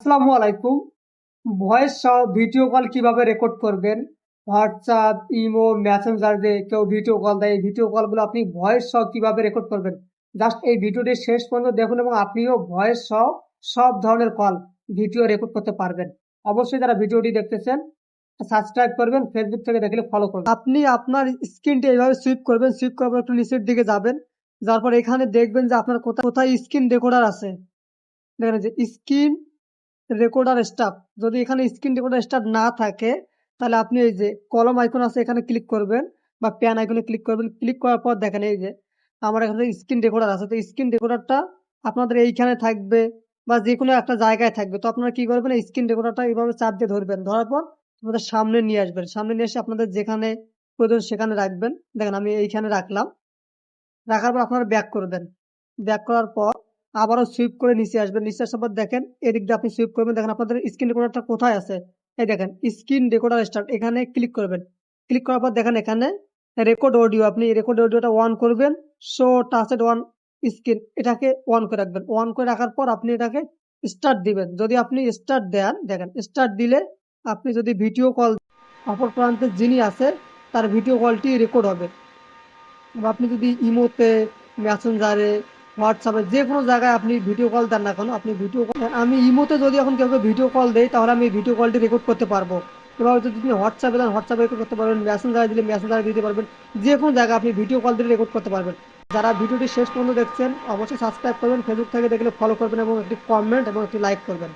আসসালামু আলাইকুম। ভয়েস সহ ভিডিও কল কিভাবে রেকর্ড করবেন? হোয়াটসঅ্যাপ, ইমো, মেসেঞ্জারে কেউ ভিডিও কল দেয়, এই ভিডিও কলগুলো আপনি ভয়েস সহ কিভাবে রেকর্ড করবেন? জাস্ট এই ভিডিওটি শেষ পর্যন্ত দেখুন এবং আপনিও ভয়েস সহ সব ধরনের কল ভিডিও রেকর্ড করতে পারবেন। অবশ্যই যারা ভিডিওটি দেখতেছেন সাবস্ক্রাইব করবেন, ফেসবুক থেকে দেখলে ফলো করবেন। আপনি আপনার স্ক্রিনটি এইভাবে সুইপ করবেন, সুইপ করার পর একটু নিচের দিকে যাবেন, যাওয়ার পর এখানে দেখবেন যে আপনার কোথায় কোথায় স্ক্রিন রেকর্ডার আছে। দেখেন এই যে স্ক্রিন রেকর্ডার স্টাফ, যদি এখানে স্ক্রিন রেকর্ডার স্টাফ না থাকে তাহলে আপনি এই যে কলম আইকন আছে এখানে ক্লিক করবেন বা প্যান আইকনে ক্লিক করবেন। ক্লিক করার পর দেখেন এই যে আমার এখানে স্ক্রিন রেকর্ডার আছে, তো স্ক্রিন রেকর্ডারটা আপনাদের এইখানে থাকবে বা যে কোনো একটা জায়গায় থাকবে। তো আপনারা কি করবেন, এই স্ক্রিন রেকর্ডারটা এইভাবে চাপ দিয়ে ধরবেন, ধরার পর আপনাদের সামনে নিয়ে আসবেন, সামনে নিয়ে এসে আপনাদের যেখানে প্রয়োজন সেখানে রাখবেন। দেখেন আমি এইখানে রাখলাম, রাখার পর আপনারা ব্যাক করবেন। ব্যাক করার পর আবারও সুইপ করে নিচে আসবেন। নিচে আসার পর দেখেন এদিক দিয়ে আপনি সুইপ করবেন, দেখেন আপনাদের স্ক্রিন রেকর্ডারটা কোথায় আছে। এই দেখেন স্ক্রিন রেকর্ডার স্টার্ট, এখানে ক্লিক করবেন। ক্লিক করার পর দেখেন এখানে রেকর্ড অডিও, আপনি রেকর্ড অডিওটা অন করবেন। শো টাচেড ওয়ান স্ক্রিন, এটাকে অন করে রাখবেন। অন করে রাখার পর আপনি এটাকে স্টার্ট দিবেন। যদি আপনি স্টার্ট দেন, দেখেন স্টার্ট দিলে আপনি যদি ভিডিও কল, অপর প্রান্তে যিনি আছে তার ভিডিও কলটি রেকর্ড হবে। বা আপনি যদি ইমোতে, মেসেঞ্জারে, হোয়াটসঅ্যাপে যে কোনো জায়গায় আপনি ভিডিও কল দেন না কেন, আপনি ভিডিও কল, আমি ইমোতে যদি এখন কাউকে ভিডিও কল দেই তাহলে আমি ভিডিও কলটি রেকর্ড করতে পারবো। এবার যদি আপনি হোয়াটসঅ্যাপে দেন হোয়াটসঅ্যাপে রেকর্ড করতে পারবেন, মেসেঞ্জারে দিলে মেসেঞ্জারে দিতে পারবেন, যে কোনো জায়গায় আপনি ভিডিও কল দিয়ে রেকর্ড করতে পারবেন। যারা ভিডিওটি শেষ পর্যন্ত দেখছেন অবশ্যই সাবস্ক্রাইব করবেন, ফেসবুক থেকে দেখলে ফলো করবেন এবং একটি কমেন্ট এবং একটি লাইক করবেন।